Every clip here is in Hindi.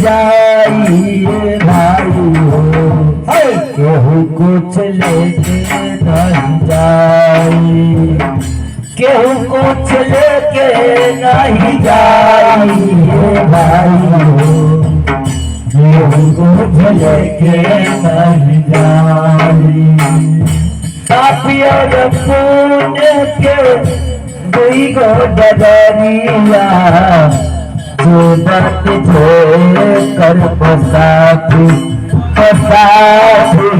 जाइए भाई हो, केहू कुछ लेके नहीं जाई, केहू कुछ लेके नहीं जाइए भाई हो, केहू कुछ लेके नहीं जाई। पापी और पुण्य के दुई गो डगरिया, जो बात थे कर पसाथी पसाथी,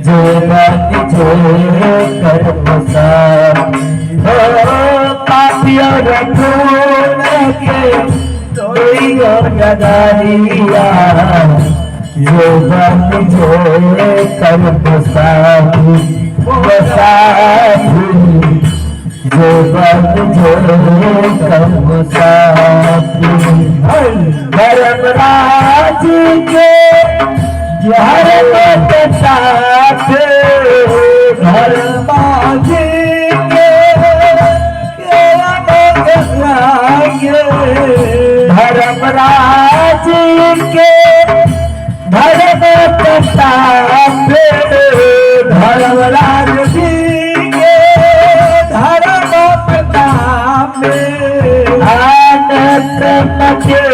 जो बात थे कर पसाथी। ओ पापी और पुण्य के दुई गो डगरिया, जो बात थे कर पसाथी पसाथी, जो बात जो कम साथी। धर्मराज के धर्म के साथ, धर्मराज के धर्मराज के धर्म के साथ, धर्मराज जी आनंद मचे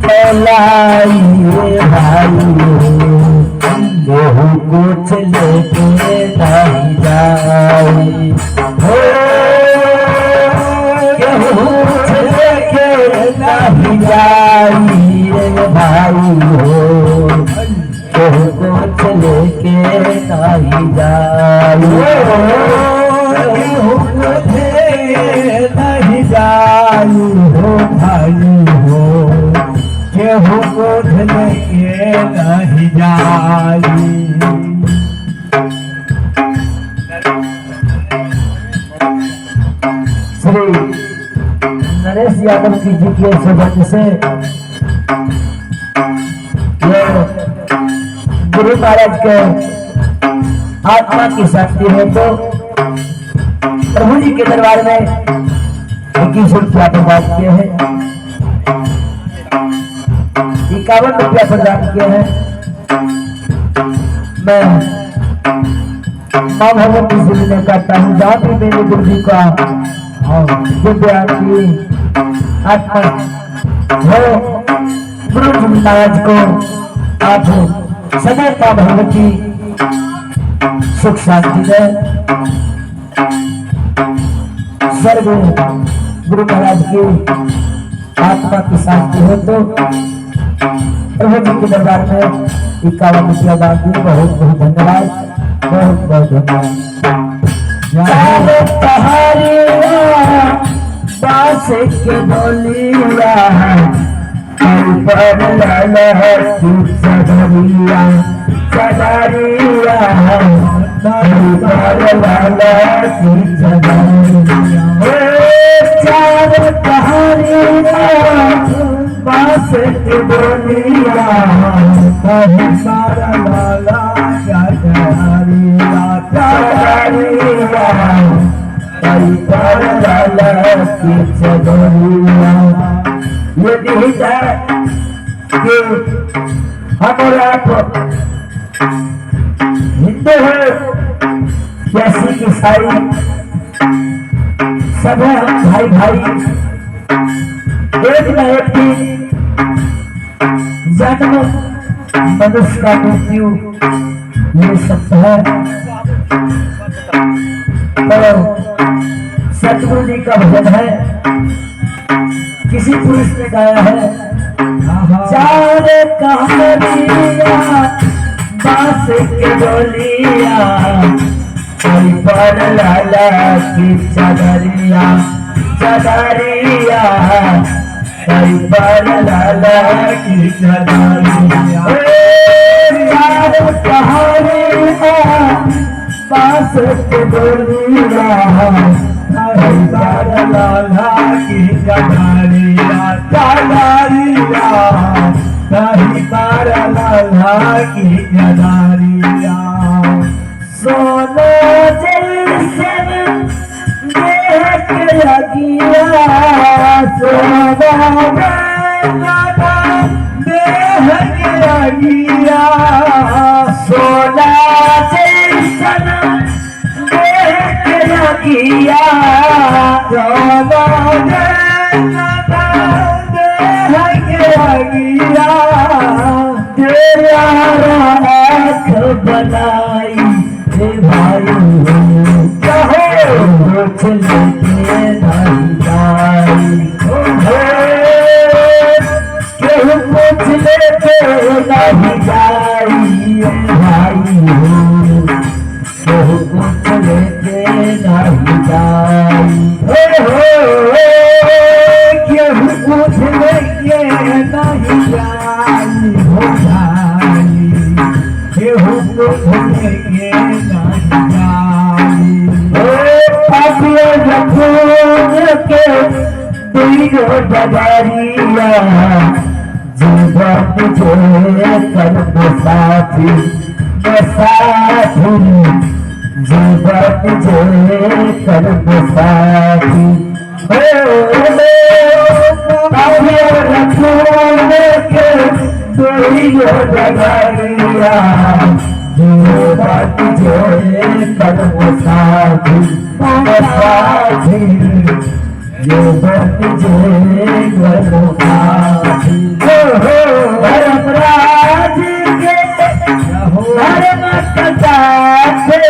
चलाइए भाई हो, कुछ लेके नहीं जाई हो, कुछ लेके नहीं जाइए भाई हो, कुछ लेके नहीं जाई नहीं जाई हो भाई हो, केहू को लेके नहीं जाई। श्री नरेश यादव की जी के सौभाग्य से ये गुरु महाराज के आत्मा की शक्ति है, तो प्रभु जी के दरबार में 21 रुपया प्रदान किए हैं, 51 रुपया प्रदान किए हैं। मैं माँ भगवती से विनय करता हूँ, जहाँ भी मेरे गुरु जी का दिव्य की आत्मा हो, गुरु जी महाराज को आप सदैव माँ भगवती सुख शांति दे। सर्व गुरु महाराज की आत्मा की शांति हो, तो प्रभु जी के दरबार में 51 रुपया दान दिए। बहुत बहुत धन्यवाद, बहुत बहुत धन्यवाद। बास के बोलिया पर सदरिया सदरिया चार कहानिया बास के बोलिया लाला चरिया चरिया लाला की चदरिया। यदि कि हमारे आप हिंदू है या सिख ईसाई, सब है हम भाई भाई, एक न एक दिन जन्म मनुष्य का मृत्यु ये सब है। तो सतगुरु जी का भजन है, किसी पुरुष ने गाया है, चार कहानिया बास के डोलिया पर लाला की चदरिया चदरिया पर लाला की चदरिया। चार कहानिया बास के डोलिया लाला की चदरिया चदरिया लाला की चदरिया। सोना जैसन देख लगिया सोना बनाई हे भाई कहो चले के नहीं जाई केहू पूछ ले के नहीं जाई भाई केहू पूछ ले के नहीं जाई केहू पूछ ले के नहीं जाई हो जाई केहू पूछ ले के नहीं जाई पापिया जपून के दुइगो डगरिया जीवन तुझे कर्म साथी जीवन तुझे कर्म साथी पापिया जपून के दुइगो डगरिया जीवन तुझे कर्म साथी जो बच्चे गलुकाती धर्मराज के धर्म कथाते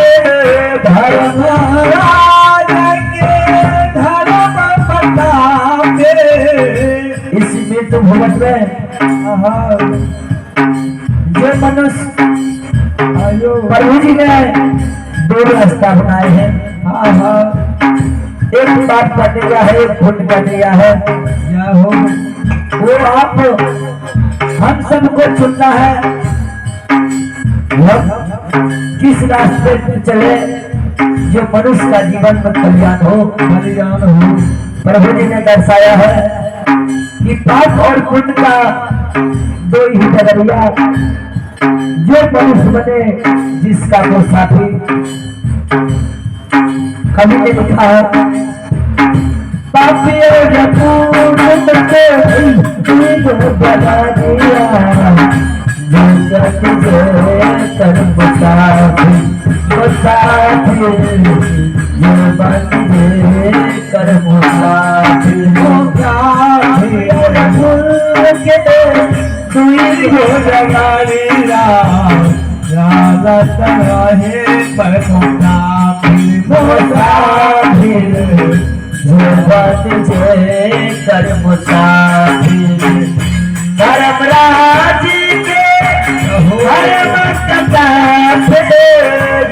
धर्मराज के धर्म कथाते इसमें तो भगत में जो मनुष्य प्रभु जी ने दो रास्ता बनाए हैं एक बात का दिया है एक फुट का दिया है वो आप हम सबको चुनना है किस रास्ते पर चले जो मनुष्य का जीवन में कल्याण हो प्रभु जी ने दर्शाया है कि पाप और पुण्य का दो ही नजरिया जो मनुष्य बने जिसका वो साथी कभी ने लिखा है पापियों जपून के बना दिया तुझे कर्म साथी कर्म साथी कर्म साथी धर्मराज के धर्म कथाते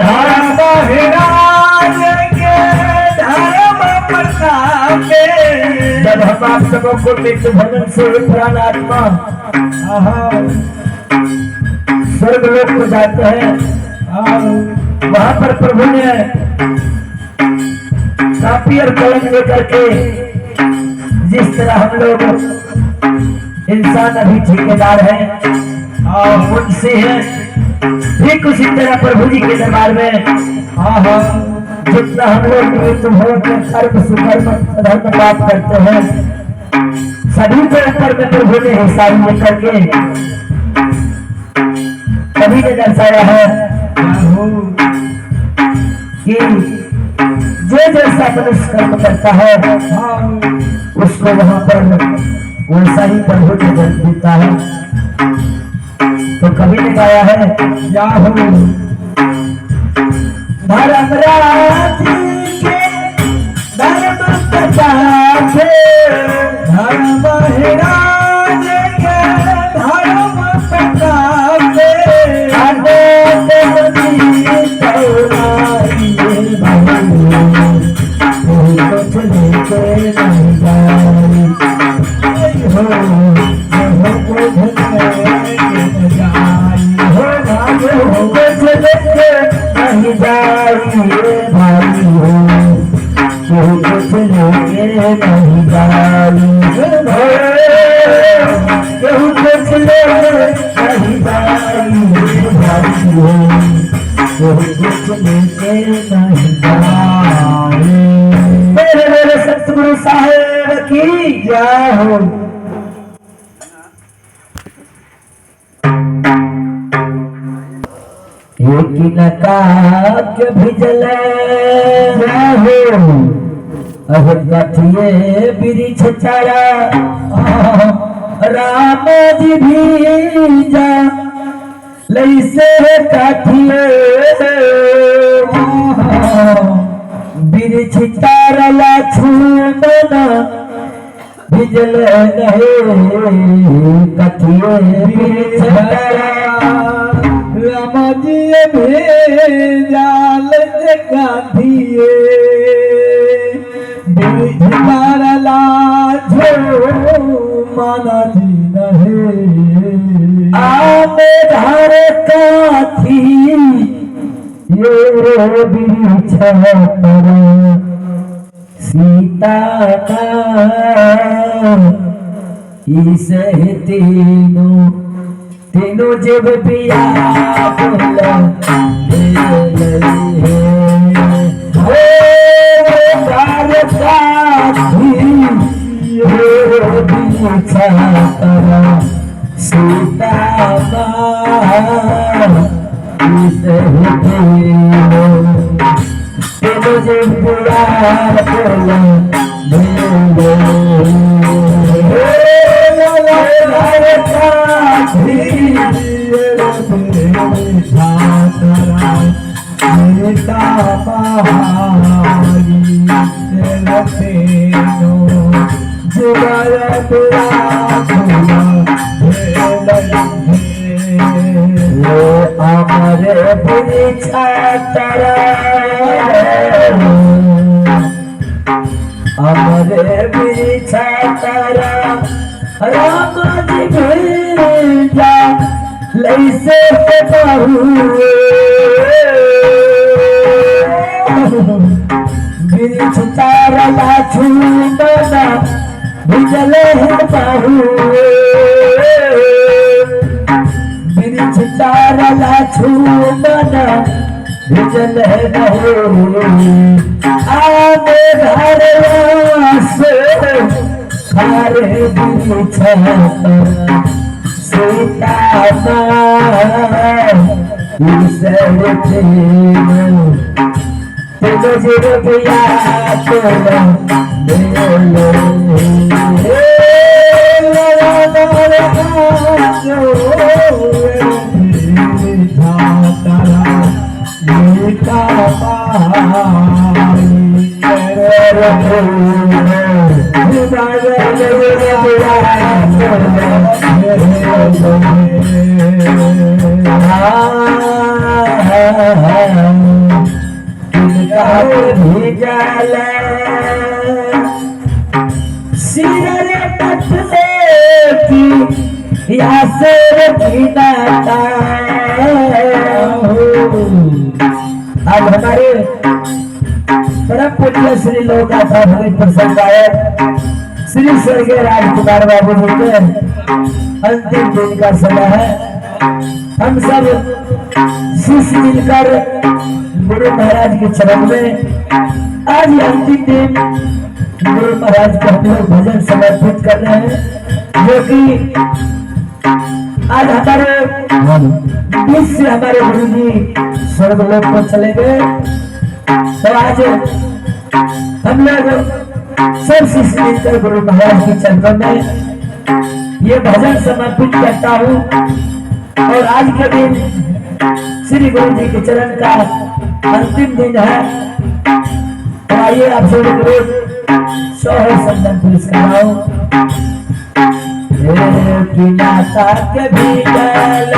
धर्मराज के धर्म कथाते जब हम आप सबों को मृत्यु भवन से प्राण आत्मा स्वर्ग लोक को जाते हैं वहां पर प्रभु ने कापी और कलम लेकर के जिस तरह हम लोग इंसान अभी ठेकेदार हैं और मुंशी हैं ठीक उसी तरह प्रभु जी के दरबार में जितना हम लोग कर्म सुकर्म धर्म पाप करते हैं सभी के ऊपर में प्रभु ने हिसाब लेकर के सभी ने दर्शाया है कि जो जैसा मनुष्य कर्म करता है उसको वहां पर वैसा ही प्रभु ने जन्म देता है। तो कवि ने गाया है धर्मराज के धर्म कथाते धर्मराज के धर्म कथाते नहीं जाइए भाई हो केहू कुछ लेके नहीं जाइए केहू कुछ लेके नहीं जाइए भाई हो केहू कुछ लेके नहीं जाइए। मेरे सतगुरु साहेब की जय हो। एक नकाक भिजले हो कथिए वृक्ष चढ़ा राम जी भीजा लैसे कथिए वृक्ष चढ़ला छूमन भिजल कथिए वृक्ष राम जी भेजा लैसे कथिए मारला झो माना जी नहे आमे धार काथी ये वृक्ष पर सीता का इसे तीनों तीनों जब पिया बोला सीता मुझे बुरा अमर वृक्षा तरा अमर वृक्षा तरा राम जी भेजा लैसे बहुए वृक्ष तारा छूना भिजल बहुए वृक्ष तारा छूमन भिजल आमे घर से खारे वृक्ष सीता भीजल सिर पटने की या सिर नाता अब हमारे परम पूज्य श्री लोकगाथा भगत प्रसंग गायक श्री स्वर्गीय राजकुमार बाबू जी के अंतिम दिन का समय है। हम सब शिष्य मिलकर गुरु महाराज के चरण में आज अंतिम दिन गुरु महाराज को हम लोग भजन समर्पित कर रहे हैं, जो कि आज हमारे बीच से हमारे गुरु जी स्वर्गलोक को चले गए। तो आज हम लोग सब शिष्य मिलकर गुरु महाराज के चरणों में ये भजन समर्पित करता हूँ। और आज के दिन श्री गुरु जी के चरण का अंतिम दिन है। तो आइए आप सभी लोग सोहे संदन पुलिस कराओ नाता के भीजल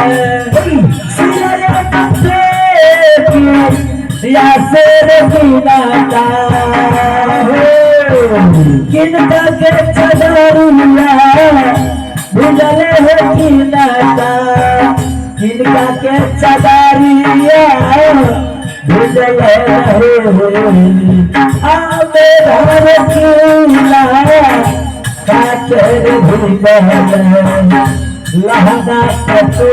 या शेर नाता किनका के चदरिया भीजल है की नाता किनका के चदरिया भीजल आमे धर कीला काचर भीजल लहना पतो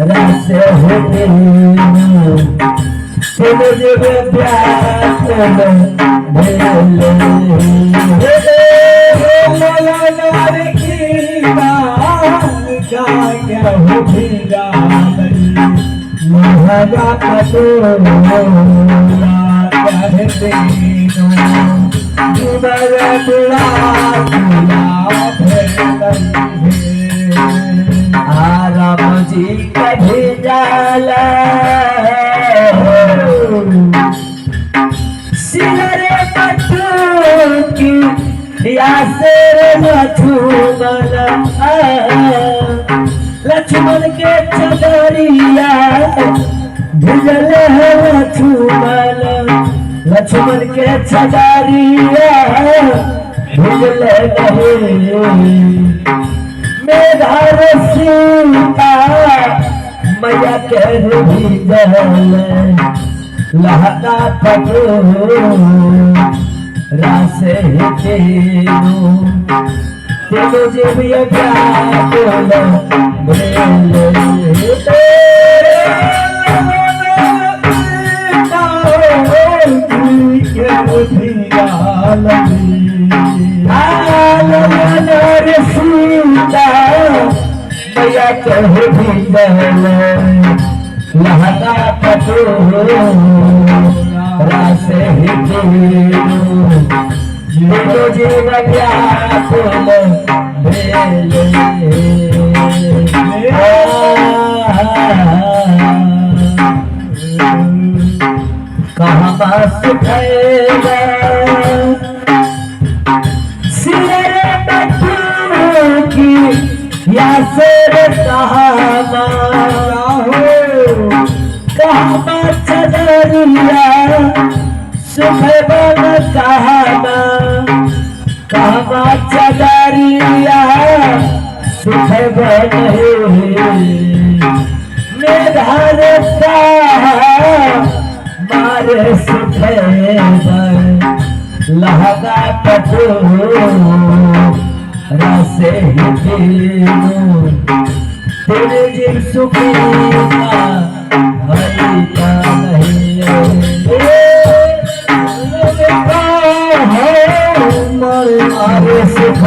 रस होते मुझे प्यास महंगा पतो कहते जुबर बुरा तुला भेटई राम जी कभी जाला सिरे पटू की या से लक्ष्मण लक्ष्मण के चदरिया भिजल है लक्ष्मण लक्ष्मण के चदरिया भिजल नहीं मेघार सीता मैया कह भिजल लहका पटो रासे तेनो तेनो जे भी व्याकुल मैया कह भिजल लहका पटो रासे तेनो जे व्याकुल कहाँ बास उठेगा सिरे बटू की या से कहाना हो कहाँ चदरिया सुख बन कहाना कहाँ चदरिया सुख बन मेधार मारे सुख लहगा पटो रसे तेरे जिन सुखीना भई का नहीं मारे सुख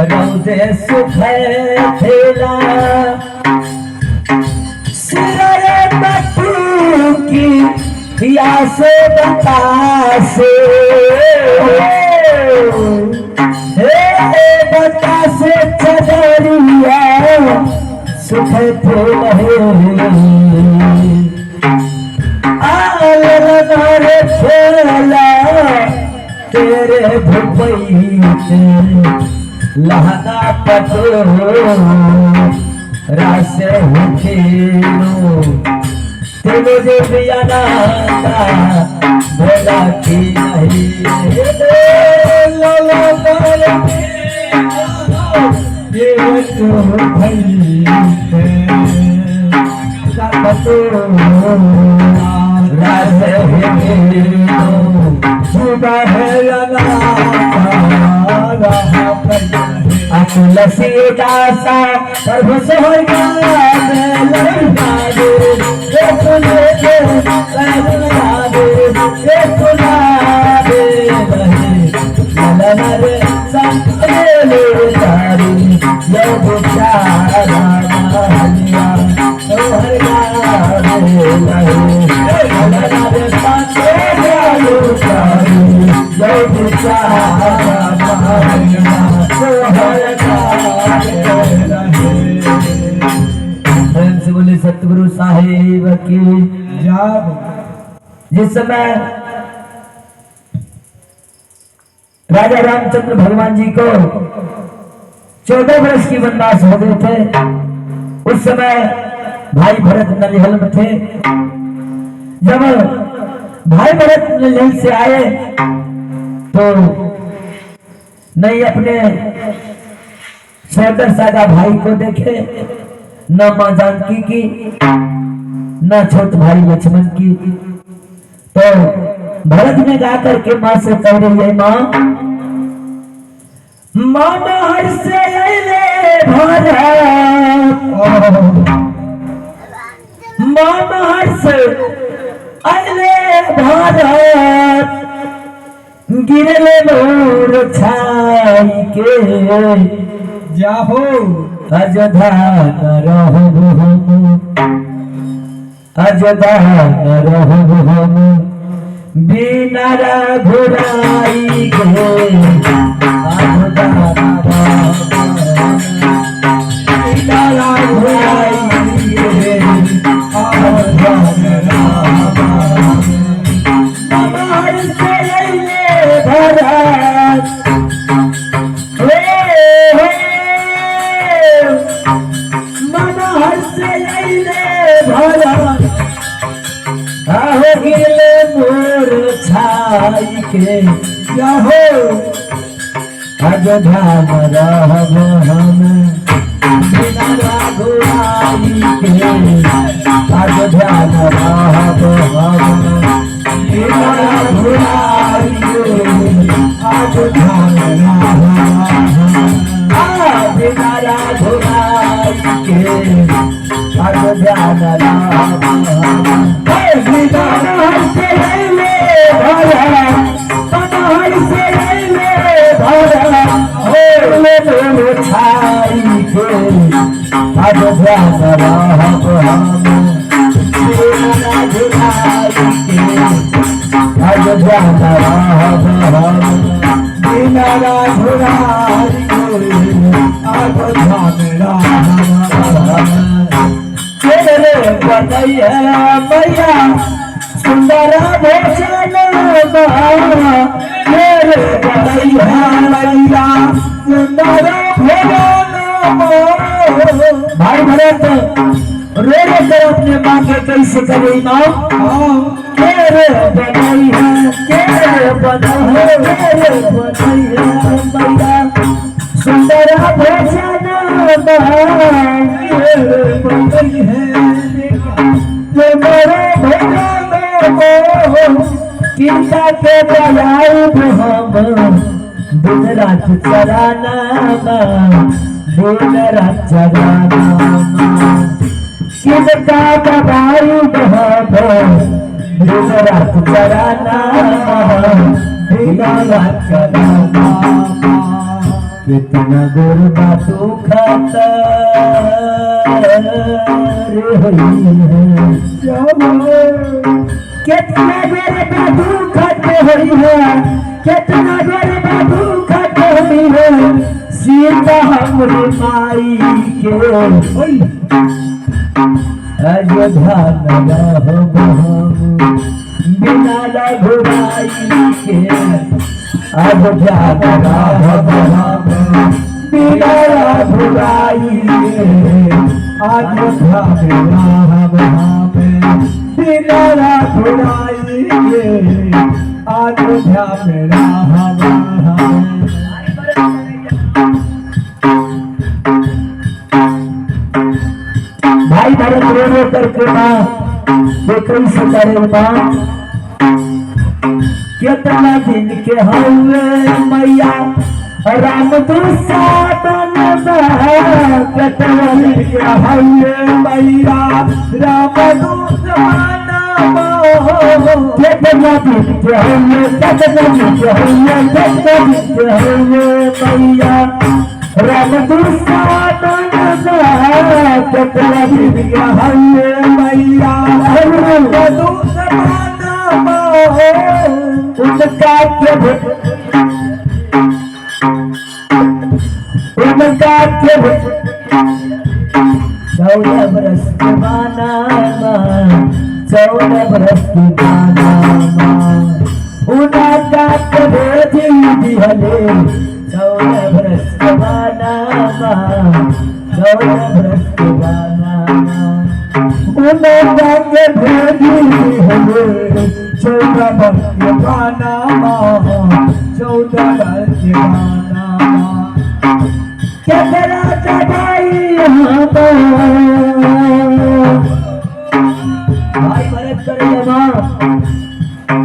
रौदे सुख थेला सिरे बटू की या से बतासे बतासे चदरिया सुख थे रे खेला तेरे भुपई लहना पटो रासे खेलो तेरे जे बियाना बोला की नहीं लाला ये तो भई पटो रासे खेलो तुलसी दासा प्रभु सोहरा लड़का दे सुने दे लड़का दे सुना दे ललन रे संतले ले तारी ये बेचारा मानिया सोहरा दे ललन रे संतले ले तारी ये बेचारा मानिया से बोले सतगुरु साहिब की जय। जिस समय राजा रामचंद्र भगवान जी को 14 वर्ष की वनवास हो गए थे, उस समय भाई भरत नलिहल में थे। जब भाई भरत नलिहल से आए तो नहीं अपने सौदर सादा भाई को देखे, न मां जानकी की न छोट भाई लक्ष्मण की। तो भरत ने गा करके मां से कह रही है, मां महर से अले भरत, मां महर से अरे भारत गिरले मोर छाई के जाहो अजधान रहु अजधान रहु बिना घुराई गे अजधान लाला घुराई गे अवधान नमहर से लैले भरत मनहर से लैले भरत आहो गिरले मोर छाई के जाहो अजधान रहब हम बिना घुराई के अजधान रहब हम बिना घुराई गे अवधान बिना घुराई के अजधान रहब हम मनहर से लैले भरत मनहर से लैले भरत होले मोर छाई के अजधान रहब हम बिना घुराई के अजधान रहब हम बिना घुराई गे अवधान तेरे बनैया मैया सुंदर भोजन तेरे बनैया मैया सुंदर भोजन भाई भरत रो रो कर अपने माँ के कैसे करे माँ तेरे बनैया मैया सुंदर भोजन चिंता के बलाई हम दिन रात चराना दिन रात चराना चिंता बलाई हम दिन रात चराना दिन रात चराना कितना गुरबा दुखत कितना गुरबा दुखत होई है कितना गुरबा दुखत होई है सीता हमरे माई के अयोध्या रहब हम बिना घुराई के अयोध्या रहब हम बिना घुराई के अयोध्या रहब हम बिना घुराई गे अयोध्या रहब हम भाई भरत रो रो करके माँ ये कैसे करे माँ कितना दिन के हुए मैया राम दुसातन कितना दिन के हुए मैया राम दुसातन कितना दिन के हुए मैया राम दुसातन कितना दिन के हुए मैया राम दुसातन उनका के 14 बरस के बाना 14 बरस की बाना उनका के भेजी दिहले 14 बरस के बाना 14 बरस के बाना उनका के भेजी दिहले 14 बरस के बाना 14 बरस के बाना केकरा चढ़ाई भाई भरत करे माँ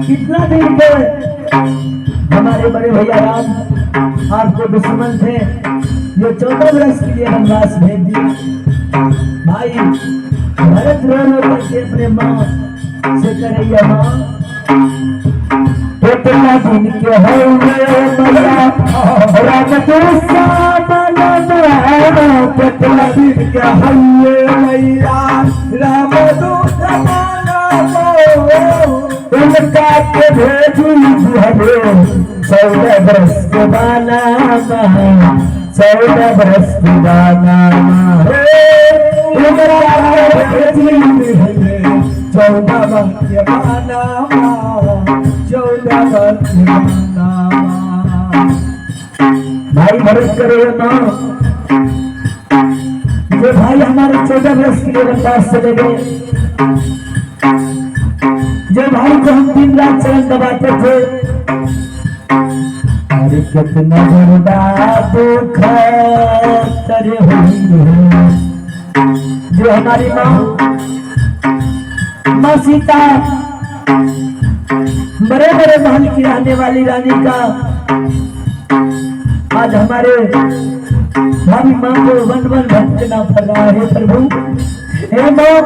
कितना दिन के हमारे बड़े भैया राम आपको दुश्मन थे ये 14 बरस के लिए वनवास भेज दिए भाई भरत रो रो करके अपने माँ से करैया माँ कितना दिन के हो मैया राम तुसा कितना दिन के हल्ले मैया राम दूत उनका के भेजी हरे 14 बरस के बाला 14 बरस के बाला उनका के भेजी 14 वर्ष के बाला 14 वर्ष के बाला भाई भरोस करो ना ये भाई हमारे 14 वर्ष के लिए पास चले गए जो भाई को हम दिन रात चरण दबाते थे अरे कितना बड़ा दुख तेरे हुई है जो हमारी माँ सीता बड़े बड़े महल की रहने वाली रानी का आज हमारे भाभी माँ को वन वन भटकना पड़ रहा है प्रभु। हे माँ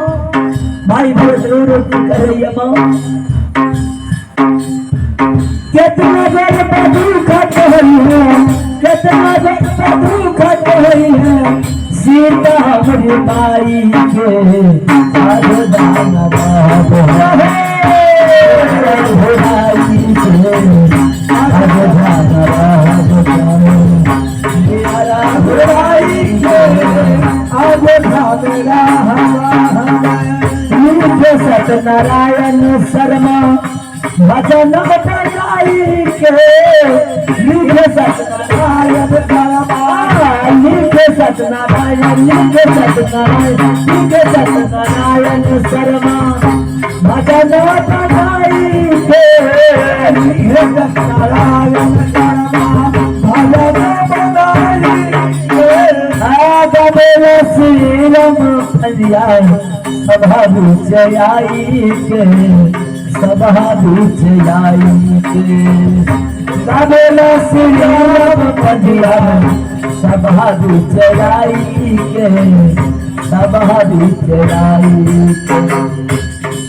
भाई बहुत रो रो कर रही है माँ कितना देर पे दुख रही है कितना देर पे दुख रही है सीता हमारी माई के आराधना सत्यनारायण शर्मा भजन बजाई के लिखे सत्यनारायण शर्मा लिखे सत्यनारायण लिखे सत्यनारायण लिखे सत्यनारायण शर्मा भजन बजाई के लिखे सत्यनारायण शर्मा भजन बजाई के श्री राम कल्याण सभा बीच आई के सभा बीच आई के गावेला श्री राम कल्याण सभा बीच आई के सभा बीच आई के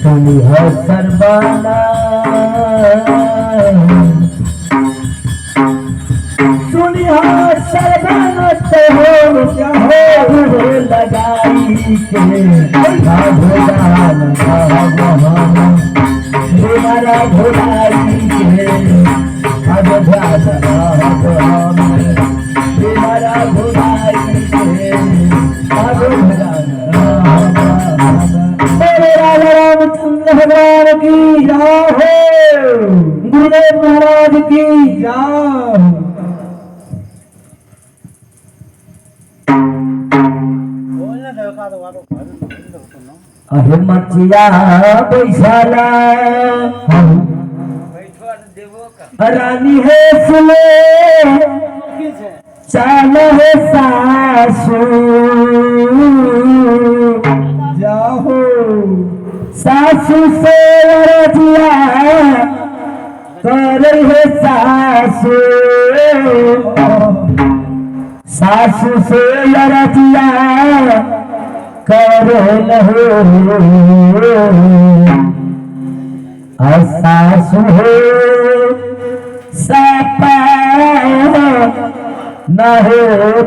सुनी है सर्वाना सुनी है सर्वाना तो हो क्या हो लगाई के हमारा भोलाई के हमारा भोलाई के रामचंद्र भगवान की जय हो गुरुदेव महाराज की जय। अरे मचिया बैसाला रानी है सुले चाल है सासू जाहो सासू से रजिया कर है सासू सासू से रजिया कर सासू हो सपा न हो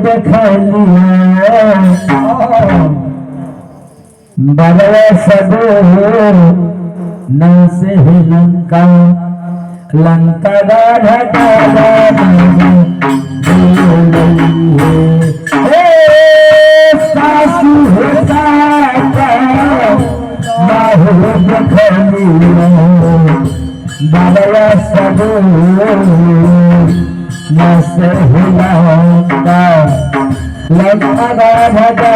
देखलिया बड़े सदो न से लंका लंका सासू बाबा सबू लंका लंका भगा